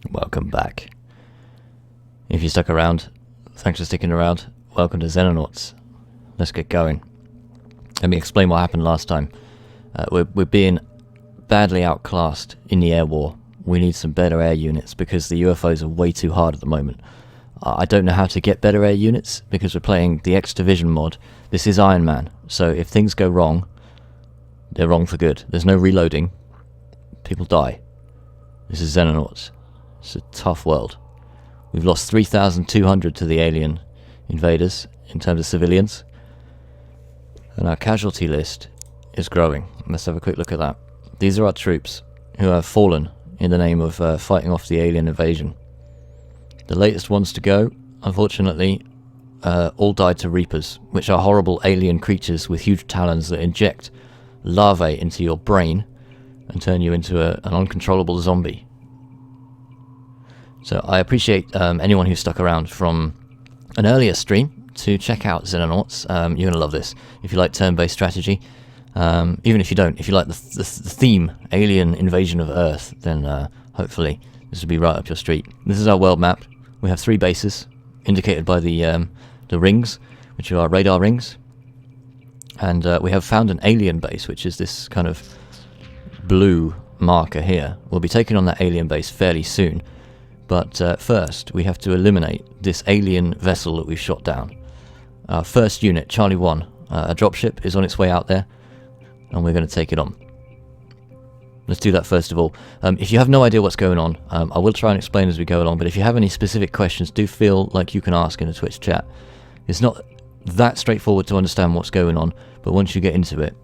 Welcome back. If you stuck around, thanks for sticking around. Welcome to Xenonauts. Let's get going. Let me explain what happened last time. We're being badly outclassed in the air war. We need some better air units because the UFOs are way too hard at the moment. I don't know how to get better air units because we're playing the X Division mod. This is Iron Man, so if things go wrong, they're wrong for good. There's no reloading. People die. This is Xenonauts. It's a tough world. We've lost 3,200 to the alien invaders in terms of civilians. And our casualty list is growing. Let's have a quick look at that. These are our troops who have fallen in the name of fighting off the alien invasion. The latest ones to go, unfortunately, all died to Reapers, which are horrible alien creatures with huge talons that inject larvae into your brain and turn you into an uncontrollable zombie. So I appreciate anyone who stuck around from an earlier stream to check out Xenonauts. You're going to love this. If you like turn-based strategy, even if you don't, if you like the theme, alien invasion of Earth, then hopefully this will be right up your street. This is our world map. We have 3 bases, indicated by the rings, which are our radar rings. And we have found an alien base, which is this kind of blue marker here. We'll be taking on that alien base fairly soon. But first, we have to eliminate this alien vessel that we've shot down. Our first unit, Charlie 1, a dropship, is on its way out there, and we're going to take it on. Let's do that first of all. If you have no idea what's going on, I will try and explain as we go along, but if you have any specific questions, do feel like you can ask in the Twitch chat. It's not that straightforward to understand what's going on, but once you get into it,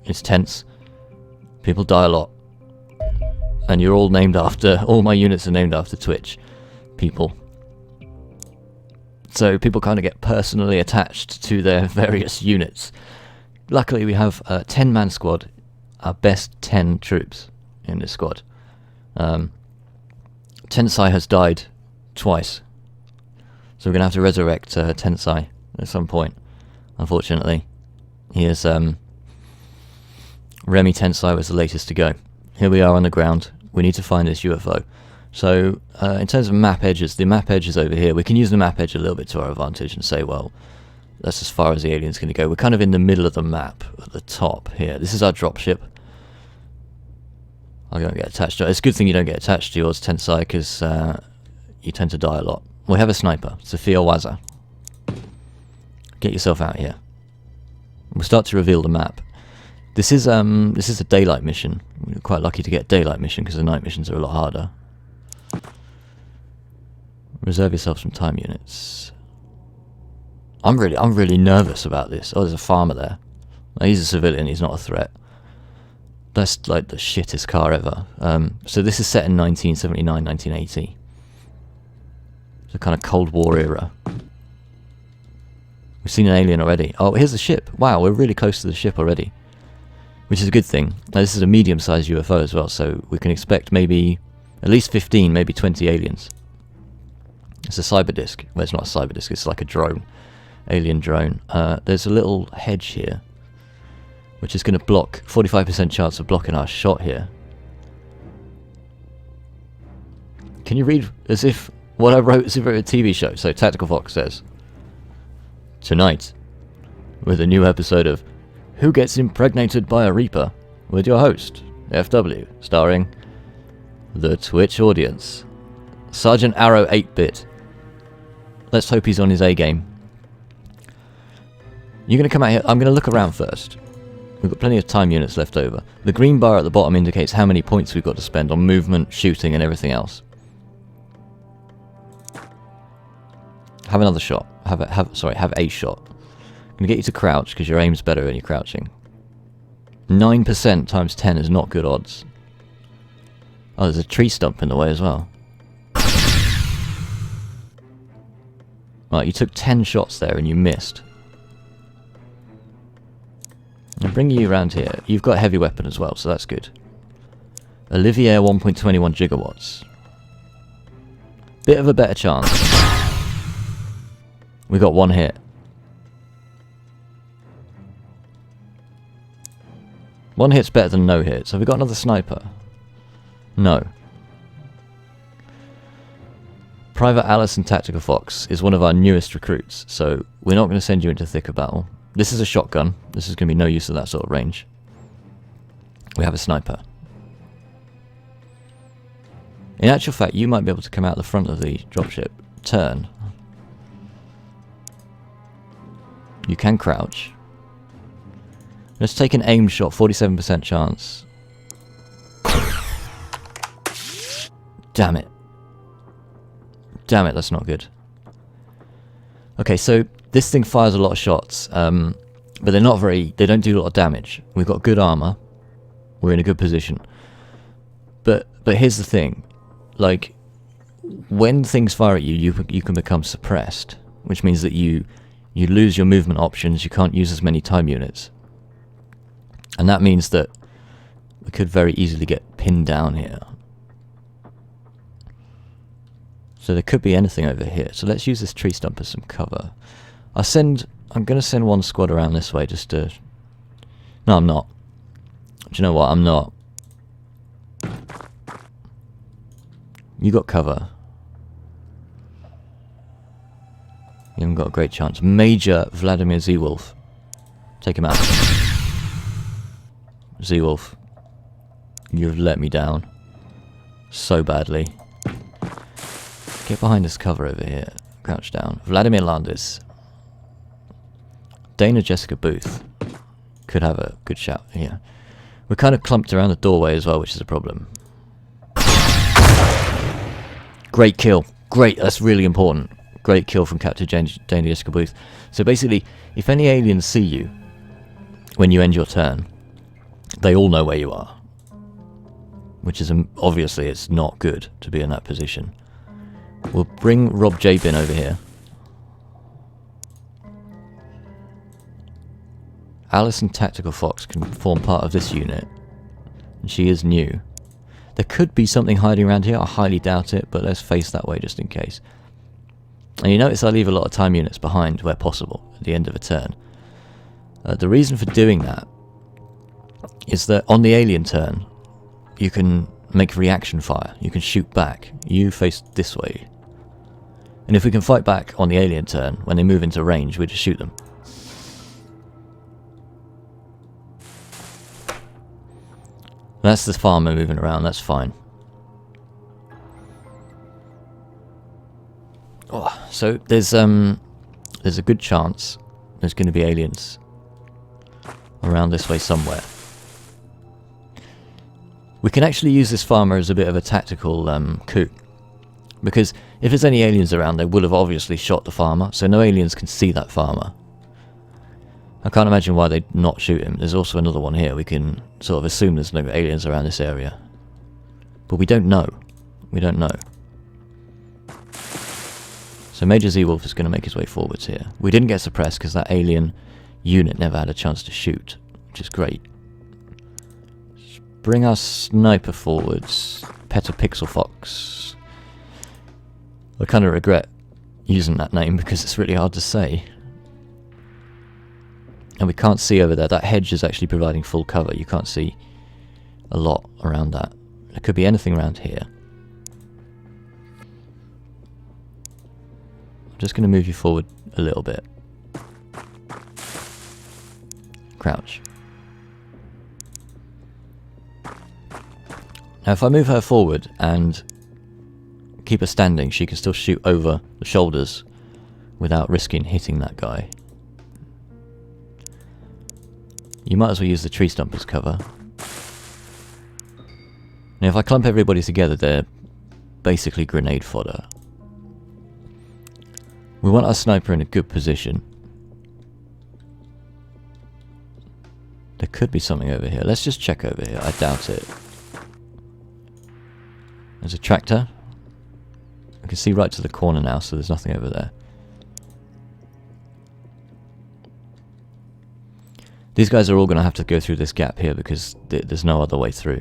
it's tense. People die a lot. And you're all named after, all my units are named after Twitch people. So people kind of get personally attached to their various units. Luckily we have a 10-man squad, our best 10 troops in this squad. Tensai has died twice. So we're going to have to resurrect Tensai at some point, unfortunately. He is, Remy Tensai was the latest to go. Here we are on the ground. We need to find this UFO. So, in terms of map edges, the map edge is over here. We can use the map edge a little bit to our advantage and say, well, that's as far as the alien's going to go. We're kind of in the middle of the map, at the top here. This is our dropship. I don't get attached to it. It's a good thing you don't get attached to yours, Tensai, because you tend to die a lot. We have a sniper, Sophia Waza. Get yourself out here. We'll start to reveal the map. This is a daylight mission. We're quite lucky to get a daylight mission because the night missions are a lot harder. Reserve yourself some time units. I'm really nervous about this. Oh, there's a farmer there. He's a civilian. He's not a threat. That's like the shittest car ever. So this is set in 1979, 1980. It's a kind of Cold War era. We've seen an alien already. Oh, here's the ship. Wow, we're really close to the ship already. Which is a good thing. Now, this is a medium-sized UFO as well, so we can expect maybe at least 15, maybe 20 aliens. It's a cyber disc. Well, it's not a cyber disc, it's like a drone. Alien drone. There's a little hedge here, which is going to block, 45% chance of blocking our shot here. Can you read as if what I wrote is a TV show? So Tactical Fox says, tonight, with a new episode of Who Gets Impregnated by a Reaper? With your host, FW, starring the Twitch audience. Sergeant Arrow 8-bit. Let's hope he's on his A-game. You're going to come out here. I'm going to look around first. We've got plenty of time units left over. The green bar at the bottom indicates how many points we've got to spend on movement, shooting, and everything else. Have another shot. Have a shot. I'm going to get you to crouch because your aim's better when you're crouching. 9% times 10 is not good odds. Oh, there's a tree stump in the way as well. Right, you took 10 shots there and you missed. I'll bring you around here. You've got a heavy weapon as well, so that's good. Olivier 1.21 gigawatts. Bit of a better chance. We got 1 hit. 1 hit's better than no hits. Have we got another sniper? No. Private Allison Tactical Fox is one of our newest recruits, so we're not going to send you into thicker battle. This is a shotgun. This is going to be no use of that sort of range. We have a sniper. In actual fact, you might be able to come out the front of the dropship. Turn. You can crouch. Let's take an aimed shot, 47% chance. Damn it. Damn it, that's not good. Okay, so this thing fires a lot of shots, but they don't do a lot of damage. We've got good armor. We're in a good position. But here's the thing. Like, when things fire at you, you can become suppressed, which means that you lose your movement options, you can't use as many time units. And that means that we could very easily get pinned down here. So there could be anything over here. So let's use this tree stump as some cover. I'm going to send one squad around this way just to... No, I'm not. Do you know what? I'm not. You got cover. You haven't got a great chance. Major Vladimir Z-Wolf. Take him out. Z-Wolf. You've let me down. So badly. Get behind this cover over here. Crouch down. Vladimir Landis. Dana Jessica Booth. Could have a good shout here. We're kind of clumped around the doorway as well, which is a problem. Great kill. Great, that's really important. Great kill from Captain Dana Jessica Booth. So basically, if any aliens see you when you end your turn, they all know where you are. Which is, obviously, it's not good to be in that position. We'll bring Rob Jabin over here. Allison Tactical Fox can form part of this unit. And she is new. There could be something hiding around here. I highly doubt it, but let's face that way just in case. And you notice I leave a lot of time units behind where possible at the end of a turn. The reason for doing that is that on the alien turn, you can make reaction fire. You can shoot back. You face this way. And if we can fight back on the alien turn, when they move into range, we just shoot them. That's the farmer moving around, that's fine. Oh, so there's a good chance there's going to be aliens around this way somewhere. We can actually use this farmer as a bit of a tactical coup. Because if there's any aliens around, they will have obviously shot the farmer, so no aliens can see that farmer. I can't imagine why they'd not shoot him. There's also another one here. We can sort of assume there's no aliens around this area. But we don't know. We don't know. So Major Z-Wolf is going to make his way forwards here. We didn't get suppressed because that alien unit never had a chance to shoot, which is great. Let's bring our sniper forwards. Petapixel Fox. I kind of regret using that name because it's really hard to say. And we can't see over there. That hedge is actually providing full cover. You can't see a lot around that. There could be anything around here. I'm just going to move you forward a little bit. Crouch. Now if I move her forward and keep her standing, she can still shoot over the shoulders without risking hitting that guy. You might as well use the tree stump as cover. Now if I clump everybody together, they're basically grenade fodder. We want our sniper in a good position. There could be something over here. Let's just check over here. I doubt it. There's a tractor. I can see right to the corner now, so there's nothing over there. These guys are all going to have to go through this gap here because there's no other way through.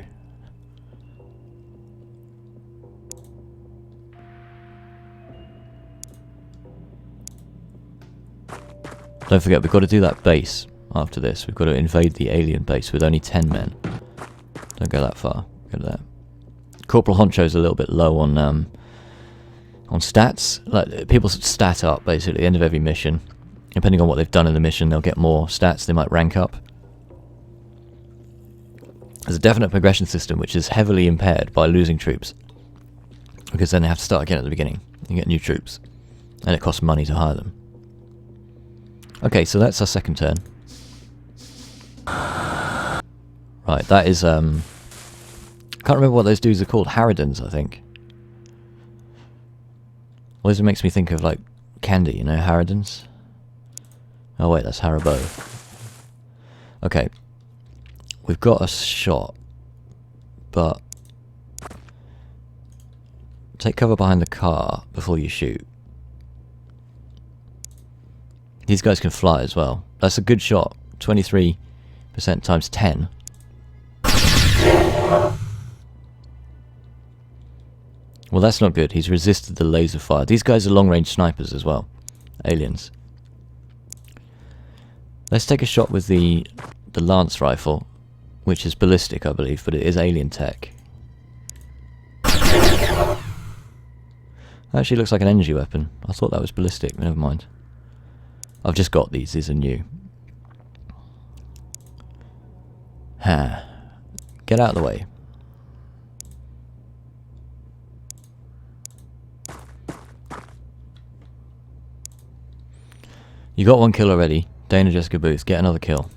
Don't forget, we've got to do that base after this. We've got to invade the alien base with only 10 men. Don't go that far. Go there. Corporal Honcho's a little bit low on On stats, like people stat up basically at the end of every mission. Depending on what they've done in the mission, they'll get more stats, they might rank up. There's a definite progression system which is heavily impaired by losing troops. Because then they have to start again at the beginning. You get new troops. And it costs money to hire them. Okay, so that's our second turn. Right, that is, can't remember what those dudes are called. Harridans, I think. Always makes me think of, like, candy, you know, Harridans. Oh wait, that's Haribo. Okay. We've got a shot, but take cover behind the car before you shoot. These guys can fly as well. That's a good shot. 23% times 10. Well, that's not good. He's resisted the laser fire. These guys are long-range snipers as well. Aliens. Let's take a shot with the lance rifle, which is ballistic, I believe, but it is alien tech. Actually looks like an energy weapon. I thought that was ballistic, but never mind. I've just got these are new. Ha. Get out of the way. You got one kill already. Dana Jessica Booth, get another kill.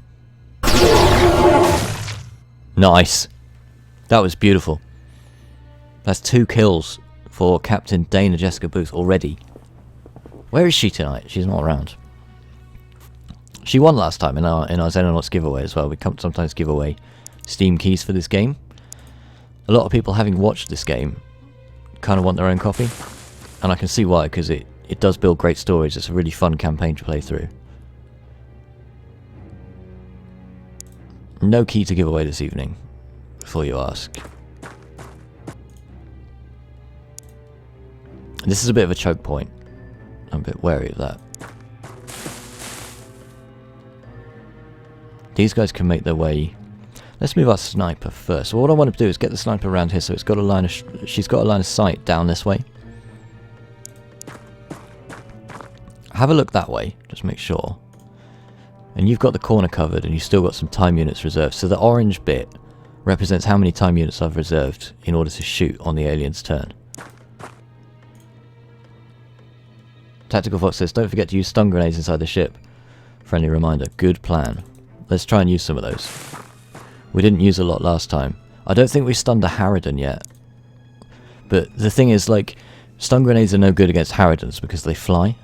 Nice. That was beautiful. That's 2 kills for Captain Dana Jessica Booth already. Where is she tonight? She's not around. She won last time in our Xenonauts giveaway as well. We sometimes give away Steam keys for this game. A lot of people, having watched this game, kind of want their own copy. And I can see why, because it does build great stories. It's a really fun campaign to play through. No key to give away this evening, before you ask. This is a bit of a choke point. I'm a bit wary of that. These guys can make their way. Let's move our sniper first. So what I want to do is get the sniper around here, so it's got a line of she's got a line of sight down this way. Have a look that way, just make sure. And you've got the corner covered, and you've still got some time units reserved. So the orange bit represents how many time units I've reserved in order to shoot on the alien's turn. Tactical Fox says, don't forget to use stun grenades inside the ship. Friendly reminder, good plan. Let's try and use some of those. We didn't use a lot last time. I don't think we stunned a Harridan yet. But the thing is, like, stun grenades are no good against Harridans because they fly.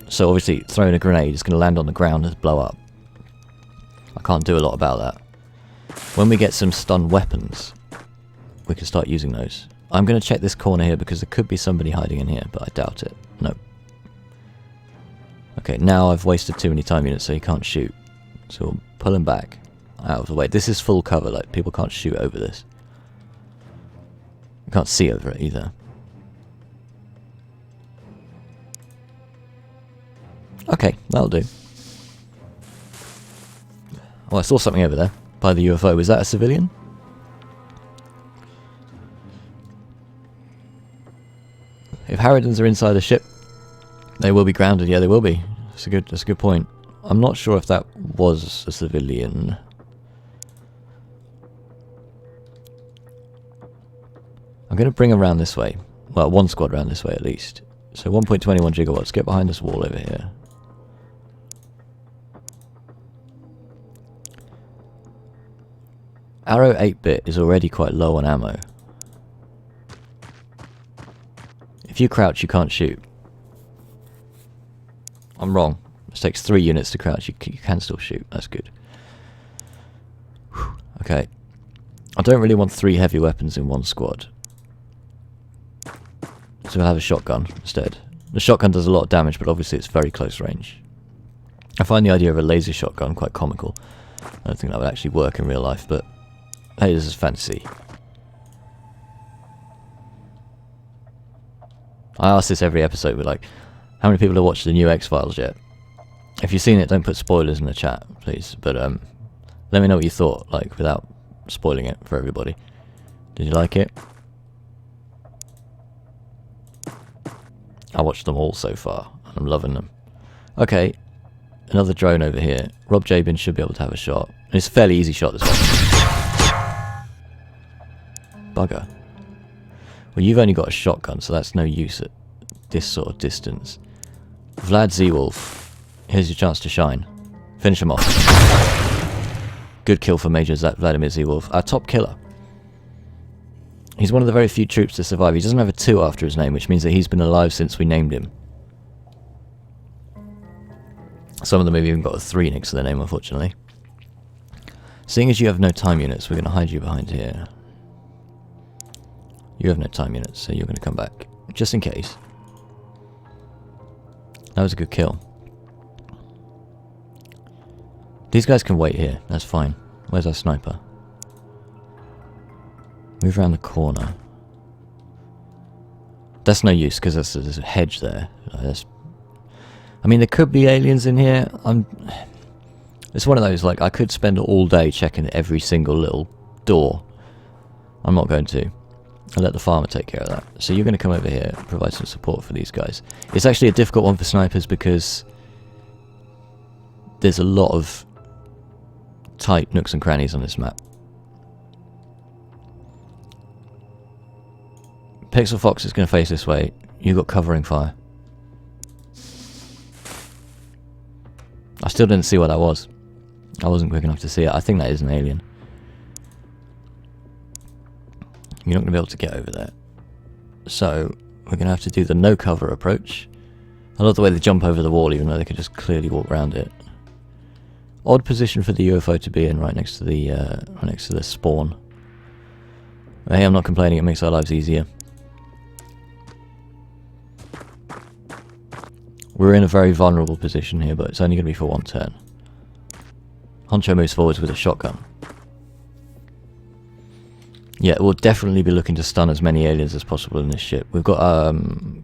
So obviously throwing a grenade is going to land on the ground and blow up. I can't do a lot about that. When we get some stun weapons, we can start using those. I'm going to check this corner here because there could be somebody hiding in here, but I doubt it. No. Okay, now I've wasted too many time units, so he can't shoot. So we'll pull him back out of the way. This is full cover, like people can't shoot over this. You can't see over it either. Okay, that'll do. Oh, I saw something over there by the UFO. Was that a civilian? If Harridans are inside the ship, they will be grounded. Yeah, they will be. That's a good point. I'm not sure if that was a civilian. I'm going to bring them around this way. Well, one squad around this way at least. So 1.21 gigawatts. Get behind this wall over here. Arrow 8-bit is already quite low on ammo. If you crouch, you can't shoot. I'm wrong. It takes 3 units to crouch. You can still shoot. That's good. Whew. Okay. I don't really want 3 heavy weapons in one squad. So we'll have a shotgun instead. The shotgun does a lot of damage, but obviously it's very close range. I find the idea of a laser shotgun quite comical. I don't think that would actually work in real life, but hey, this is fantasy. I ask this every episode, but like, how many people have watched the new X-Files yet? If you've seen it, don't put spoilers in the chat, please. But let me know what you thought, like, without spoiling it for everybody. Did you like it? I watched them all so far, and I'm loving them. Okay, another drone over here. Rob Jabin should be able to have a shot. And it's a fairly easy shot, this one. Bugger. Well, you've only got a shotgun, so that's no use at this sort of distance. Vlad Z-Wolf, here's your chance to shine. Finish him off. Good kill for Major Vladimir Z-Wolf, our top killer. He's one of the very few troops to survive. He doesn't have a 2 after his name, which means that he's been alive since we named him. Some of them have even got a 3 next to their name, unfortunately. Seeing as you have no time units, we're going to hide you behind here. You have no time units, so you're going to come back. Just in case. That was a good kill. These guys can wait here, that's fine. Where's our sniper? Move around the corner. That's no use, because there's a hedge there. I mean, there could be aliens in here. It's one of those, like, I could spend all day checking every single little door. I'm not going to. I'll let the farmer take care of that. So you're going to come over here and provide some support for these guys. It's actually a difficult one for snipers because there's a lot of tight nooks and crannies on this map. Pixel Fox is going to face this way. You got covering fire. I still didn't see what that was. I wasn't quick enough to see it. I think that is an alien. You're not going to be able to get over there. So, we're going to have to do the no cover approach. I love the way they jump over the wall, even though they could just clearly walk around it. Odd position for the UFO to be in, right next to the spawn. But hey, I'm not complaining. It makes our lives easier. We're in a very vulnerable position here, but it's only going to be for 1 turn. Honcho moves forwards with a shotgun. Yeah, we'll definitely be looking to stun as many aliens as possible in this ship. We've got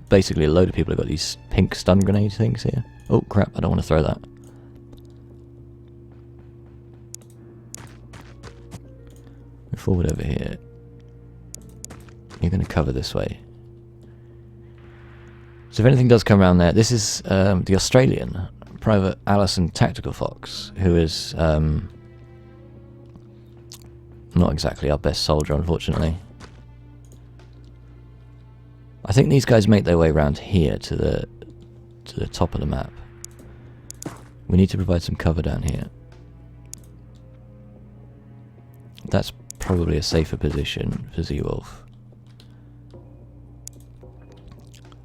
basically a load of people have got these pink stun grenade things here. Oh crap, I don't want to throw that. Move forward over here. You're going to cover this way. So if anything does come around there, this is the Australian Private Alison Tactical Fox, who is not exactly our best soldier, unfortunately. I think these guys make their way around here to the top of the map. We need to provide some cover down here. That's probably a safer position for Z-Wolf.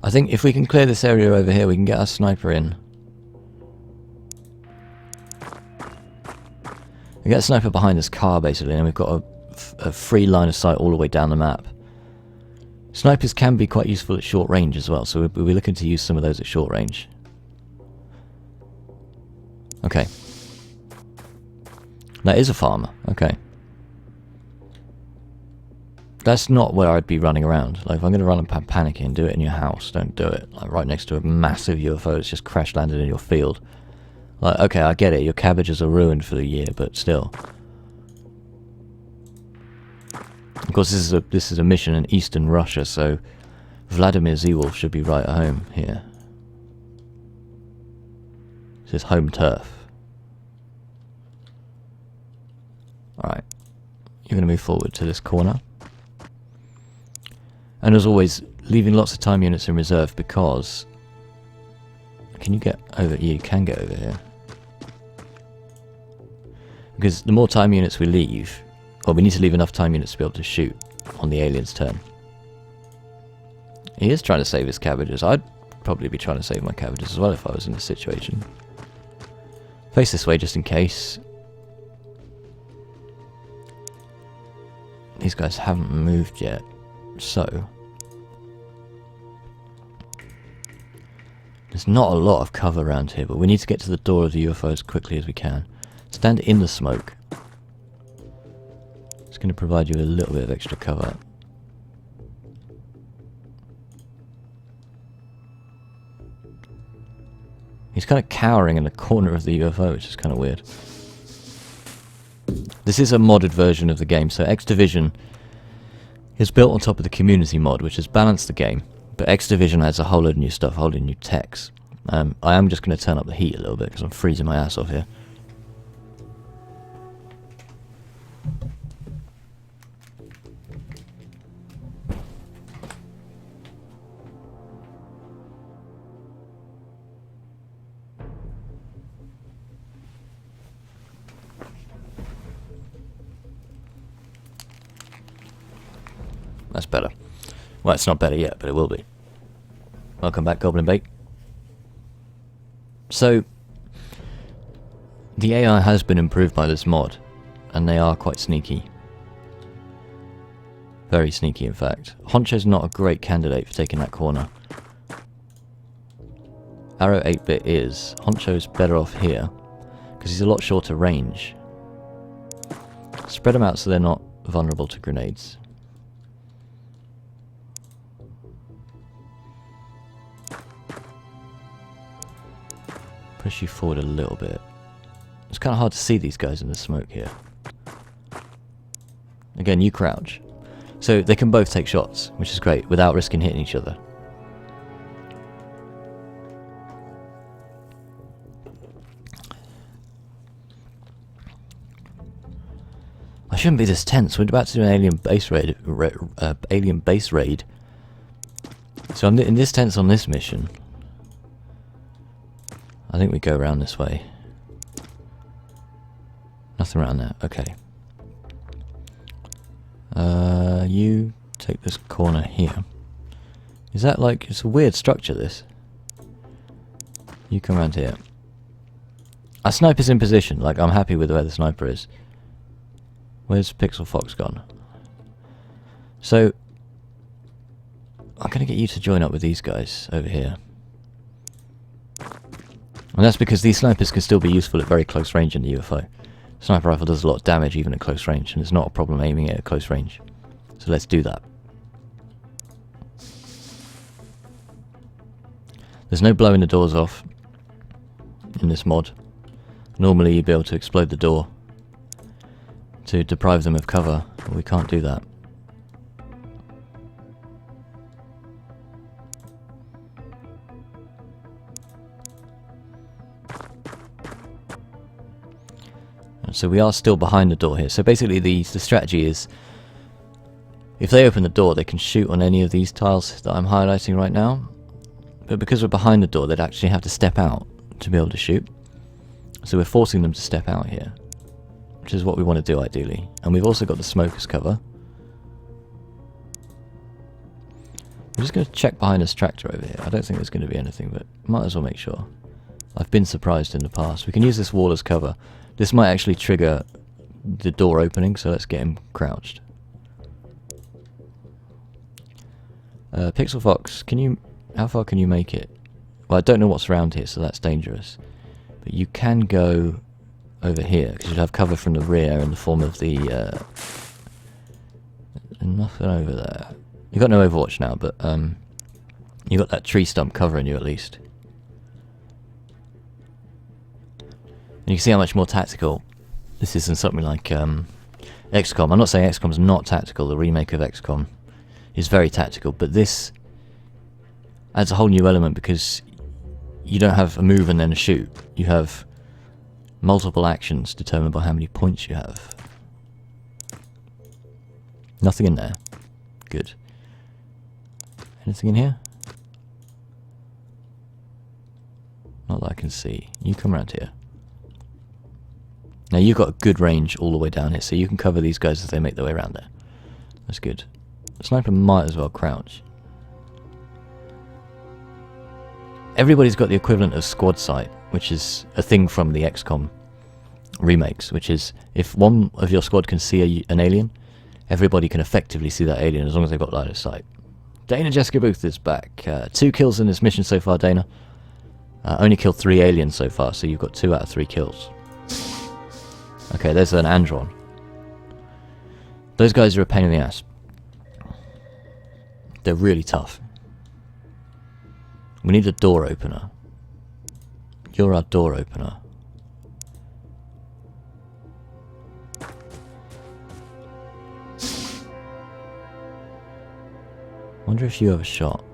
I think if we can clear this area over here, we can get our sniper in. We get a sniper behind this car, basically, and we've got a free line of sight all the way down the map. Snipers can be quite useful at short range as well, so we'll be looking to use some of those at short range. Okay. That is a farmer, okay. That's not where I'd be running around. Like, if I'm going to run and panicking, do it in your house. Don't do it like right next to a massive UFO that's just crash landed in your field. Like, okay, I get it. Your cabbages are ruined for the year, but still. Of course, this is a mission in Eastern Russia, so Vladimir Z-Wolf should be right at home here. This is home turf. Alright. You're going to move forward to this corner. And as always, leaving lots of time units in reserve because... Can you get over... You can get over here. Because the more time units we leave... Well, we need to leave enough time units to be able to shoot on the alien's turn. He is trying to save his cabbages. I'd probably be trying to save my cabbages as well if I was in this situation. Face this way just in case. These guys haven't moved yet, so... There's not a lot of cover around here, but we need to get to the door of the UFO as quickly as we can. Stand in the smoke. It's going to provide you a little bit of extra cover. He's kind of cowering in the corner of the UFO, which is kind of weird. This is a modded version of the game, so X Division is built on top of the community mod, which has balanced the game. But X Division adds a whole load of new stuff, a whole load of new techs. I am just going to turn up the heat a little bit because I'm freezing my ass off here. That's better. Well, it's not better yet, but it will be. Welcome back, Goblin Bait. So, the AI has been improved by this mod, and they are quite sneaky. Very sneaky, in fact. Honcho's not a great candidate for taking that corner. Arrow 8-bit is. Honcho's better off here, because he's a lot shorter range. Spread them out so they're not vulnerable to grenades. Push you forward a little bit. It's kind of hard to see these guys in the smoke here. Again, you crouch. So they can both take shots, which is great, without risking hitting each other. I shouldn't be this tense. We're about to do an alien base raid. So I'm in this tense on this mission. I think we go around this way. Nothing around there. Okay. You take this corner here. Is that like... It's a weird structure, this. You come around here. Our sniper's in position. Like, I'm happy with where the sniper is. Where's Pixel Fox gone? So... I'm going to get you to join up with these guys over here. And that's because these snipers can still be useful at very close range in the UFO. Sniper rifle does a lot of damage even at close range, and it's not a problem aiming it at close range. So let's do that. There's no blowing the doors off in this mod. Normally you'd be able to explode the door to deprive them of cover, but we can't do that. So we are still behind the door here. So basically the strategy is, if they open the door, they can shoot on any of these tiles that I'm highlighting right now. But because we're behind the door, they'd actually have to step out to be able to shoot. So we're forcing them to step out here, which is what we want to do ideally. And we've also got the smokers cover. I'm just going to check behind this tractor over here. I don't think there's going to be anything, but might as well make sure. I've been surprised in the past. We can use this wall as cover. This might actually trigger the door opening, so let's get him crouched. Pixel Fox, can you... How far can you make it? Well, I don't know what's around here, so that's dangerous. But you can go over here, because you'll have cover from the rear in the form of the... nothing over there. You've got no Overwatch now, but you've got that tree stump covering you at least. And you can see how much more tactical this is than something like XCOM. I'm not saying XCOM's not tactical, the remake of XCOM is very tactical, but this adds a whole new element because you don't have a move and then a shoot. You have multiple actions determined by how many points you have. Nothing in there. Good. Anything in here? Not that I can see. You come around here. Now you've got a good range all the way down here, so you can cover these guys as they make their way around there. That's good. The sniper might as well crouch. Everybody's got the equivalent of squad sight, which is a thing from the XCOM remakes, which is if one of your squad can see an alien, everybody can effectively see that alien as long as they've got line of sight. Dana Jessica Booth is back. 2 kills in this mission so far, Dana. Only killed 3 aliens so far, so you've got 2 out of 3 kills. Okay, there's an Andron. Those guys are a pain in the ass. They're really tough. We need a door opener. You're our door opener. Wonder if you have a shot.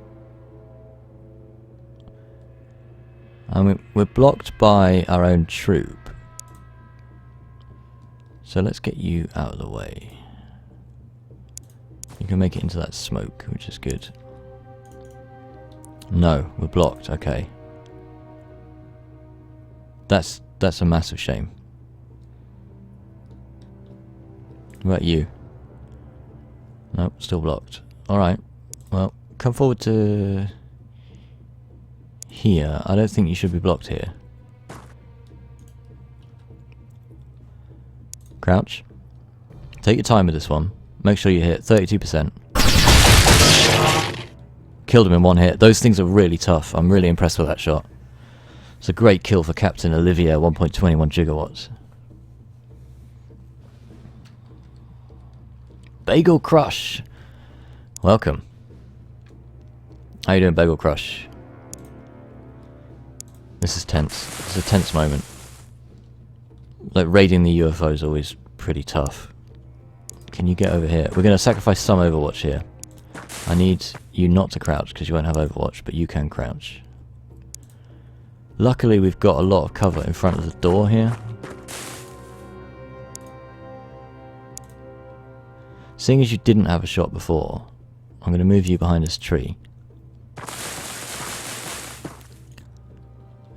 And we're blocked by our own troop. So let's get you out of the way. You can make it into that smoke, which is good. No, we're blocked. Okay. That's a massive shame. What about you? Nope, still blocked. Alright. Well, come forward to here. I don't think you should be blocked here. Crouch. Take your time with this one. Make sure you hit 32%. Killed him in one hit. Those things are really tough. I'm really impressed with that shot. It's a great kill for Captain Olivia, 1.21 gigawatts. Bagel Crush. Welcome. How you doing, Bagel Crush? This is tense. It's a tense moment. Like, raiding the UFO is always pretty tough. Can you get over here? We're going to sacrifice some Overwatch here. I need you not to crouch because you won't have Overwatch, but you can crouch. Luckily, we've got a lot of cover in front of the door here. Seeing as you didn't have a shot before, I'm going to move you behind this tree.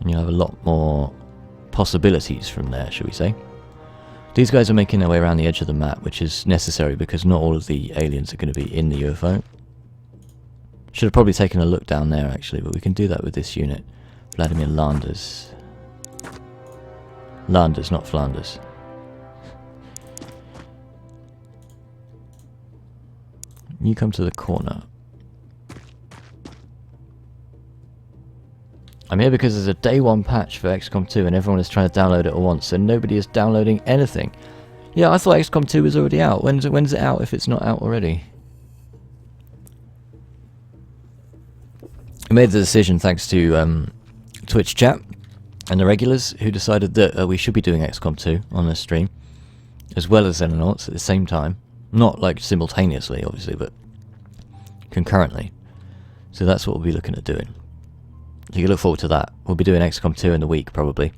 And you'll have a lot more possibilities from there, shall we say. These guys are making their way around the edge of the map, which is necessary because not all of the aliens are going to be in the UFO. Should have probably taken a look down there actually, but we can do that with this unit. Vladimir Landers. Landers, not Flanders. You come to the corner. I'm here because there's a day one patch for XCOM 2 and everyone is trying to download it at once, so nobody is downloading anything. Yeah, I thought XCOM 2 was already out. When's it out if it's not out already? We made the decision thanks to Twitch chat and the regulars who decided that we should be doing XCOM 2 on this stream, as well as Xenonauts at the same time. Not like simultaneously, obviously, but concurrently. So that's what we'll be looking at doing. So you can look forward to that. We'll be doing XCOM 2 in the week, probably.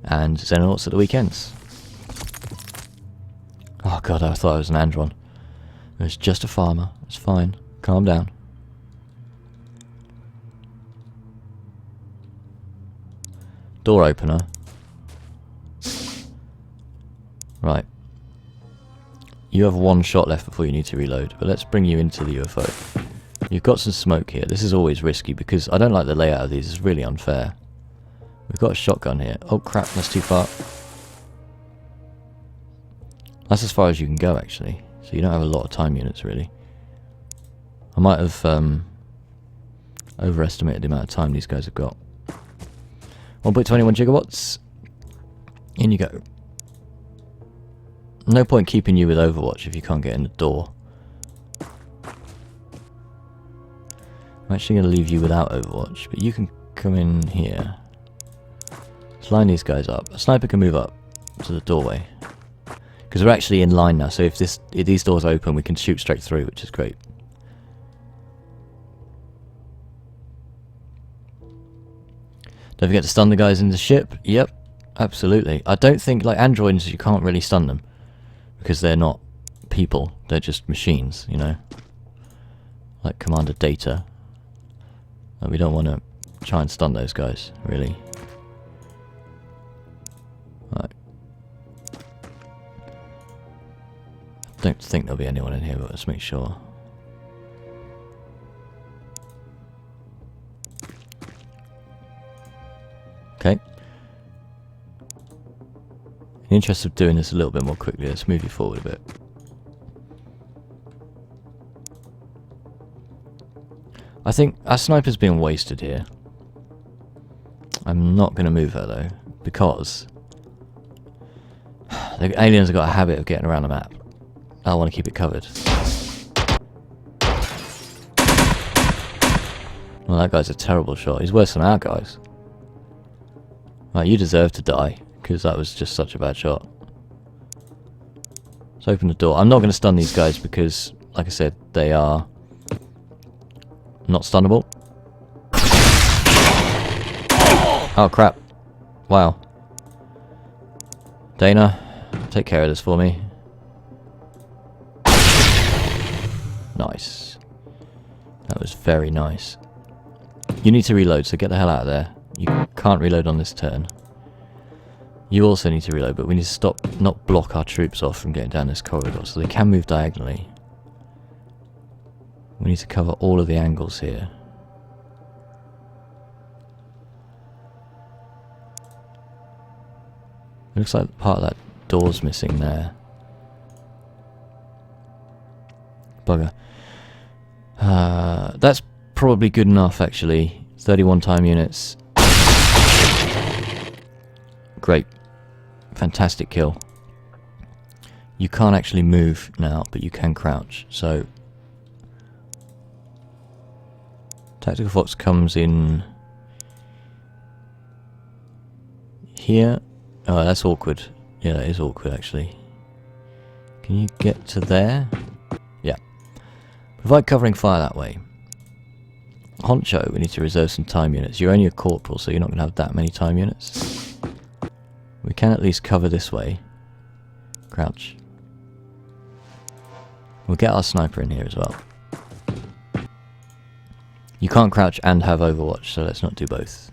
And Xenonauts at the weekends. Oh god, I thought I was an Andron. It was just a farmer. It's fine. Calm down. Door opener. Right. You have one shot left before you need to reload, but let's bring you into the UFO. You've got some smoke here. This is always risky because I don't like the layout of these. It's really unfair. We've got a shotgun here. Oh crap, that's too far. That's as far as you can go actually. So you don't have a lot of time units really. I might have overestimated the amount of time these guys have got. 1.21 gigawatts. In you go. No point keeping you with Overwatch if you can't get in the door. I'm actually going to leave you without Overwatch, but you can come in here. Let's line these guys up. A sniper can move up to the doorway. Because we're actually in line now, so if these doors open, we can shoot straight through, which is great. Don't forget to stun the guys in the ship. Yep, absolutely. I don't think, like androids, you can't really stun them. Because they're not people, they're just machines, you know. Like Commander Data. And we don't want to try and stun those guys, really. Right. I don't think there'll be anyone in here, but let's make sure. Okay. In the interest of doing this a little bit more quickly, let's move you forward a bit. I think our sniper's being wasted here. I'm not going to move her though, because the aliens have got a habit of getting around the map. I want to keep it covered. Well, that guy's a terrible shot. He's worse than our guys. Right, you deserve to die, because that was just such a bad shot. Let's open the door. I'm not going to stun these guys because, like I said, they are not stunnable. Oh crap. Wow. Dana, take care of this for me. Nice. That was very nice. You need to reload, so get the hell out of there. You can't reload on this turn. You also need to reload, but we need to stop, not block our troops off from getting down this corridor, so they can move diagonally. We need to cover all of the angles here. It looks like part of that door's missing there. Bugger. That's probably good enough, actually. 31 time units. Great. Fantastic kill. You can't actually move now, but you can crouch. So, Tactical Fox comes in here. Oh, that's awkward. Yeah, that is awkward, actually. Can you get to there? Yeah. Provide covering fire that way. Honcho, we need to reserve some time units. You're only a corporal, so you're not going to have that many time units. We can at least cover this way. Crouch. We'll get our sniper in here as well. You can't crouch and have Overwatch, so let's not do both.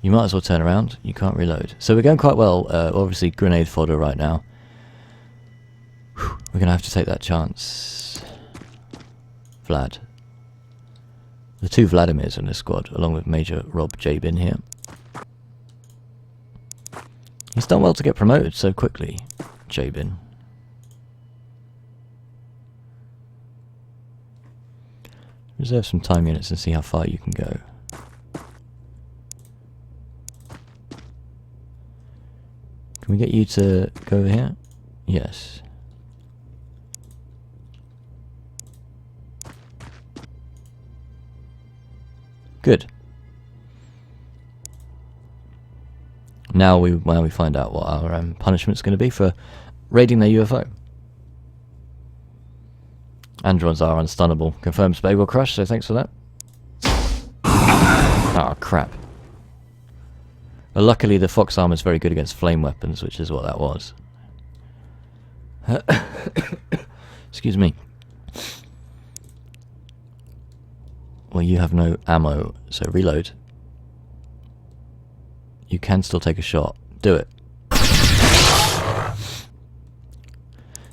You might as well turn around. You can't reload. So we're going quite well. Obviously, grenade fodder right now. Whew, we're going to have to take that chance. Vlad. The two Vladimirs in this squad, along with Major Rob Jabin here. He's done well to get promoted so quickly, Jabin. Reserve some time units and see how far you can go. Can we get you to go over here? Yes. Good. Now we find out what our punishment's going to be for raiding their UFO. Androns are unstunnable. Confirms Bagel Crush, so thanks for that. Oh, crap. Well, luckily the Fox armor is very good against flame weapons, which is what that was. Excuse me. Well, you have no ammo, so reload. You can still take a shot. Do it.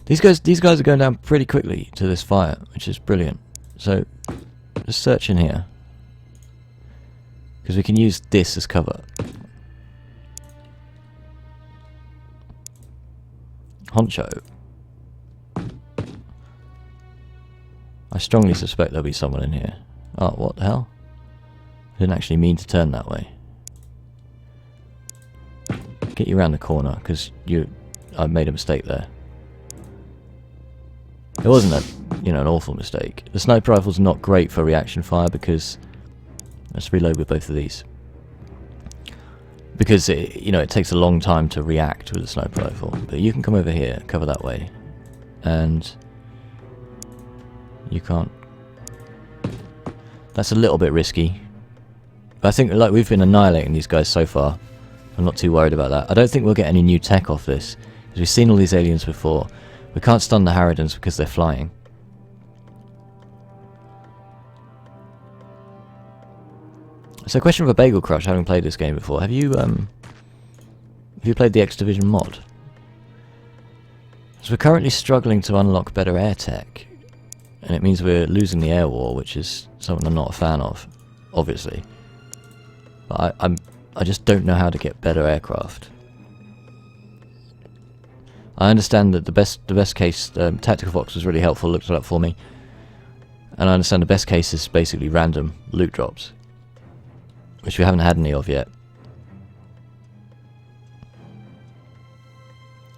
These guys are going down pretty quickly to this fire, which is brilliant. So, just search in here. Because we can use this as cover. Honcho. I strongly suspect there'll be someone in here. Oh, what the hell? I didn't actually mean to turn that way. Get you around the corner, because I made a mistake there. It wasn't an awful mistake. The sniper rifle's not great for reaction fire because let's reload with both of these. Because it takes a long time to react with a sniper rifle. But you can come over here, cover that way, and you can't. That's a little bit risky. But I think we've been annihilating these guys so far. I'm not too worried about that. I don't think we'll get any new tech off this because we've seen all these aliens before. We can't stun the Harridans because they're flying. So, question for Bagel Crush, having played this game before, have you played the X Division mod? So we're currently struggling to unlock better air tech, and it means we're losing the air war, which is something I'm not a fan of, obviously. But I just don't know how to get better aircraft. I understand that the best case, Tactical Fox was really helpful, looked it up for me. And I understand the best case is basically random loot drops, which we haven't had any of yet.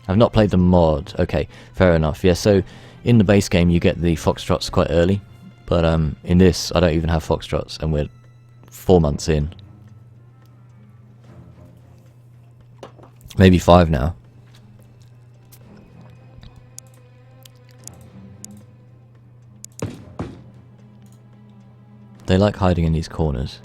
I've not played the mod. Okay, fair enough. Yeah, so in the base game you get the Foxtrots quite early, but in this I don't even have Foxtrots, and we're 4 months in. Maybe 5 now. They like hiding in these corners.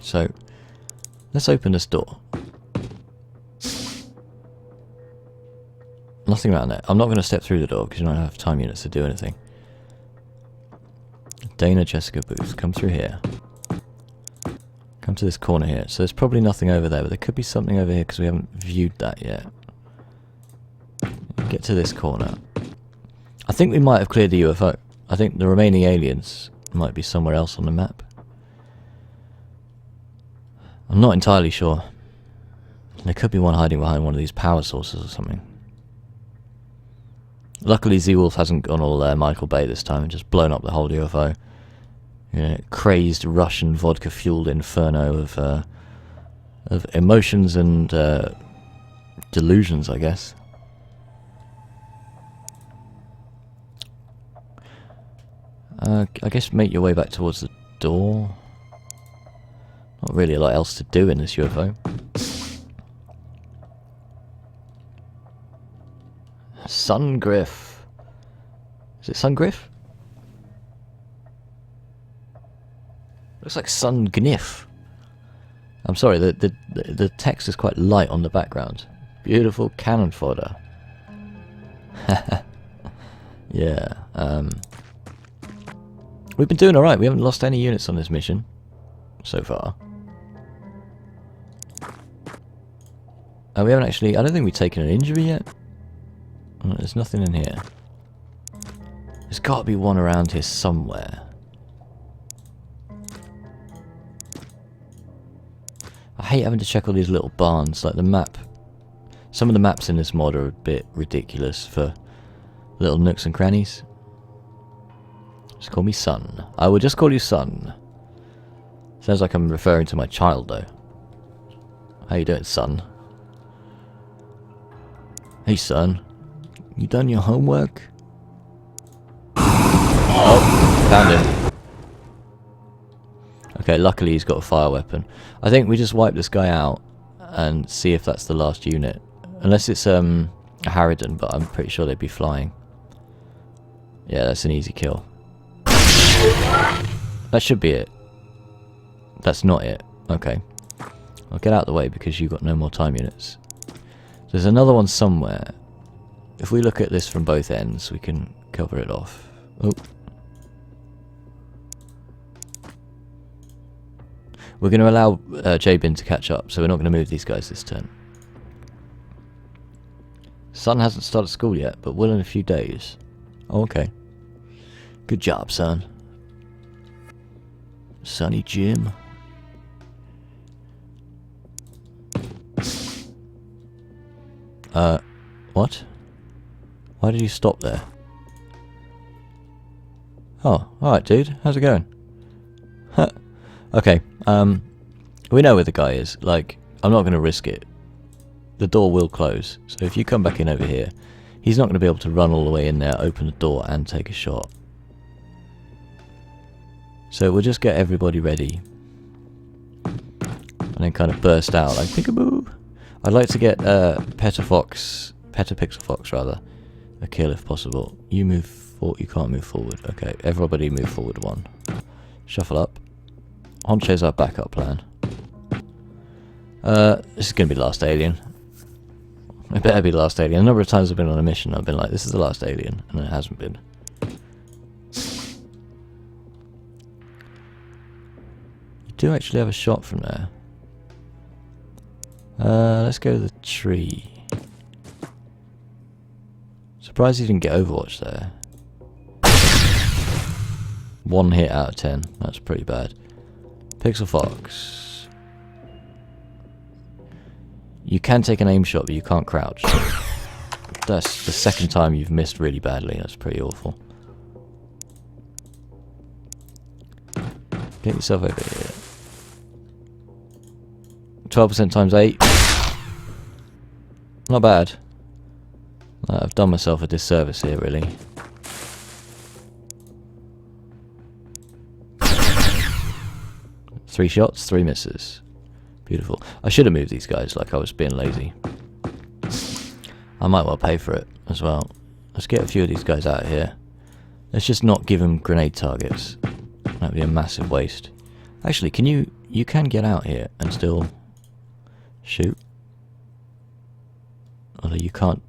So, let's open this door. Nothing around there. I'm not going to step through the door because you don't have time units to do anything. Dana, Jessica, Booth. Come through here. Come to this corner here. So there's probably nothing over there, but there could be something over here because we haven't viewed that yet. Get to this corner. I think we might have cleared the UFO. I think the remaining aliens might be somewhere else on the map. I'm not entirely sure. There could be one hiding behind one of these power sources or something. Luckily Z-Wolf hasn't gone all Michael Bay this time and just blown up the whole UFO. You know, crazed Russian vodka-fueled inferno of emotions and delusions, I guess. I guess make your way back towards the door. Not really a lot else to do in this UFO. Sungriff. Is it Sungriff? Looks like Sungniff. I'm sorry, the text is quite light on the background. Beautiful cannon fodder. Yeah. We've been doing alright. We haven't lost any units on this mission so far. We haven't actually... I don't think we've taken an injury yet. There's nothing in here. There's got to be one around here somewhere. I hate having to check all these little barns. Like the map. Some of the maps in this mod are a bit ridiculous for little nooks and crannies. Just call me son. I will just call you son. Sounds like I'm referring to my child though. How you doing, son? Hey son. You done your homework? Oh, found him. Okay, luckily he's got a fire weapon. I think we just wipe this guy out and see if that's the last unit. Unless it's a Harridan, but I'm pretty sure they'd be flying. Yeah, that's an easy kill. That should be it. That's not it. Okay. I'll get out of the way because you've got no more time units. There's another one somewhere. If we look at this from both ends, we can cover it off. Oh. We're going to allow Jabin to catch up, so we're not going to move these guys this turn. Son hasn't started school yet, but will in a few days. Oh, okay. Good job, son. Sonny Jim. What? Why did you stop there? Oh, alright dude, how's it going? Huh. Okay, we know where the guy is, like, I'm not going to risk it. The door will close, so if you come back in over here, he's not going to be able to run all the way in there, open the door and take a shot. So we'll just get everybody ready. And then kind of burst out like peekaboo. I'd like to get Petapixel Fox rather, a kill if possible. You move forward, you can't move forward. Okay, everybody move forward one. Shuffle up. Honcho's our backup plan. This is going to be the last alien. It better be the last alien. A number of times I've been on a mission, I've been like, this is the last alien, and it hasn't been. You do actually have a shot from there. Let's go to the tree. Surprised you didn't get Overwatch there. 1 hit out of 10. That's pretty bad. Pixel Fox. You can take an aim shot, but you can't crouch. That's the second time you've missed really badly. That's pretty awful. Get yourself over here. 12% times 8. Not bad. I've done myself a disservice here, really. Three shots, 3 misses. Beautiful. I should have moved these guys, like I was being lazy. I might well pay for it as well. Let's get a few of these guys out of here. Let's just not give them grenade targets. That'd be a massive waste. Actually, can you you can get out here and still shoot. Although you can't...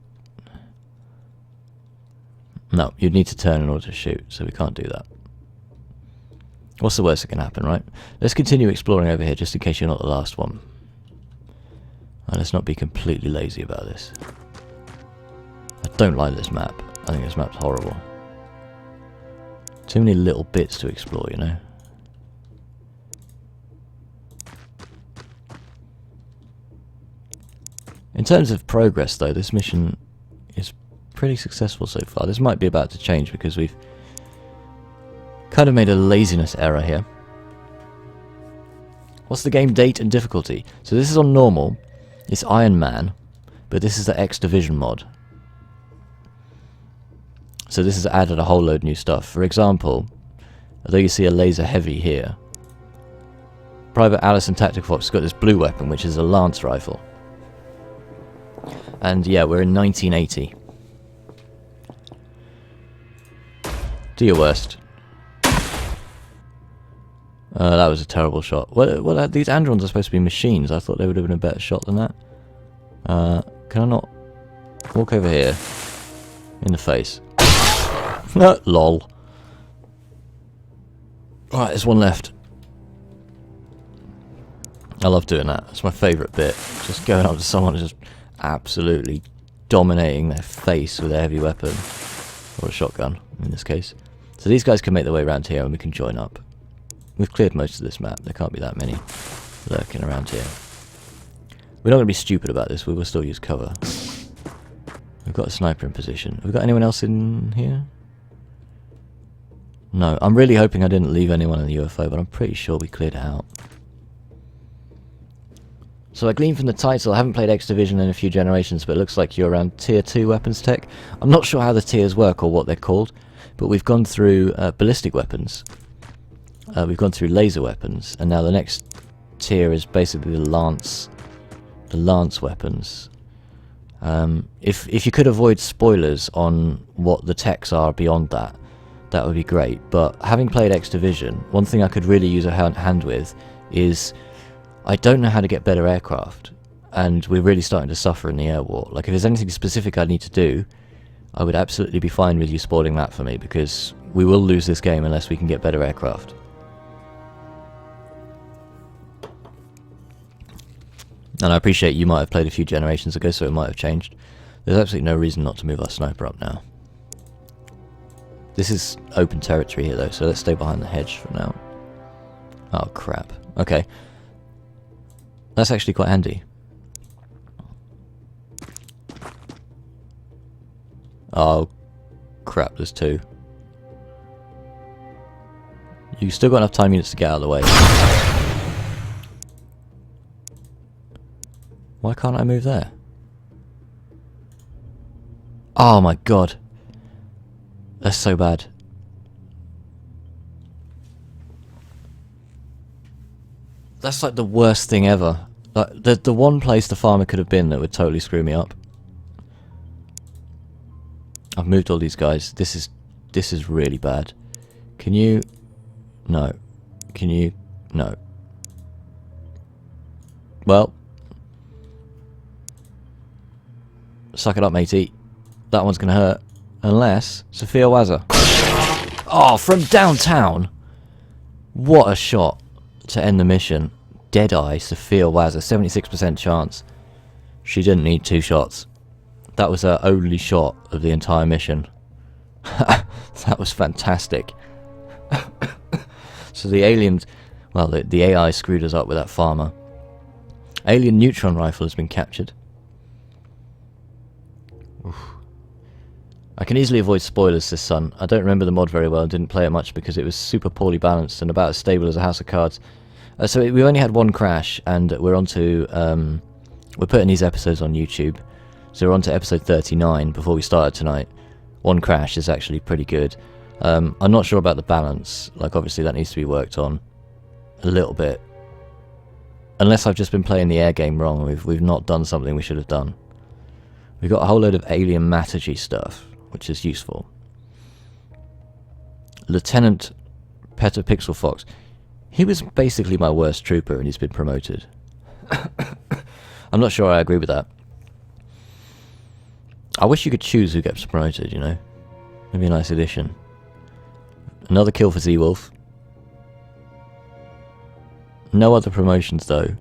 No, you'd need to turn in order to shoot, so we can't do that. What's the worst that can happen, right? Let's continue exploring over here, just in case you're not the last one. And let's not be completely lazy about this. I don't like this map. I think this map's horrible. Too many little bits to explore, you know? In terms of progress, though, this mission is pretty successful so far. This might be about to change because we've kind of made a laziness error here. What's the game date and difficulty? So this is on normal. It's Iron Man, but this is the X Division mod. So this has added a whole load of new stuff. For example, although you see a laser heavy here, Private Allison Tactical Fox has got this blue weapon, which is a lance rifle. And yeah, we're in 1980. Do your worst. That was a terrible shot. Well, these Androns are supposed to be machines. I thought they would have been a better shot than that. Can I not walk over here? In the face. Lol. Alright, there's one left. I love doing that. It's my favourite bit. Just going up to someone and just absolutely dominating their face with a heavy weapon. Or a shotgun, in this case. So these guys can make their way around here and we can join up. We've cleared most of this map. There can't be that many lurking around here. We're not going to be stupid about this. We will still use cover. We've got a sniper in position. Have we got anyone else in here? No. I'm really hoping I didn't leave anyone in the UFO, but I'm pretty sure we cleared it out. So I gleaned from the title, I haven't played X Division in a few generations, but it looks like you're around Tier 2 weapons tech. I'm not sure how the tiers work or what they're called, but we've gone through ballistic weapons. We've gone through laser weapons, and now the next tier is basically the lance weapons. If you could avoid spoilers on what the techs are beyond that, that would be great. But having played X Division, one thing I could really use a hand with is I don't know how to get better aircraft, and we're really starting to suffer in the air war. Like, if there's anything specific I need to do, I would absolutely be fine with you spoiling that for me, because we will lose this game unless we can get better aircraft. And I appreciate you might have played a few generations ago, so it might have changed. There's absolutely no reason not to move our sniper up now. This is open territory here, though, so let's stay behind the hedge for now. Oh, crap. Okay. That's actually quite handy. Oh, crap, there's two. You've still got enough time units to get out of the way. Why can't I move there? Oh my god. That's so bad. That's like the worst thing ever. Like, the one place the farmer could have been that would totally screw me up. I've moved all these guys. This is really bad. Can you... No. Can you... No. Well... Suck it up, matey. That one's gonna hurt. Unless... Sophia Wazza. Oh, from downtown! What a shot to end the mission. Deadeye, Sophia Wazza. 76% chance. She didn't need 2 shots. That was her only shot of the entire mission. That was fantastic. So the aliens... Well, the AI screwed us up with that farmer. Alien neutron rifle has been captured. Oof. I can easily avoid spoilers this son. I don't remember the mod very well and didn't play it much because it was super poorly balanced and about as stable as a house of cards. So we only had one crash, and we're on to... we're putting these episodes on YouTube. So we're on to episode 39 before we started tonight. One crash is actually pretty good. I'm not sure about the balance. Like, obviously that needs to be worked on a little bit. Unless I've just been playing the air game wrong. We've not done something we should have done. We've got a whole load of alien Matagy stuff, which is useful. Lieutenant Petapixel Fox. He was basically my worst trooper and he's been promoted. I'm not sure I agree with that. I wish you could choose who gets promoted, you know? Maybe a nice addition. Another kill for Z-Wolf. No other promotions though.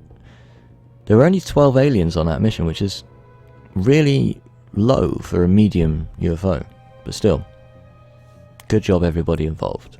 There were only 12 aliens on that mission, which is really low for a medium UFO. But still, good job everybody involved.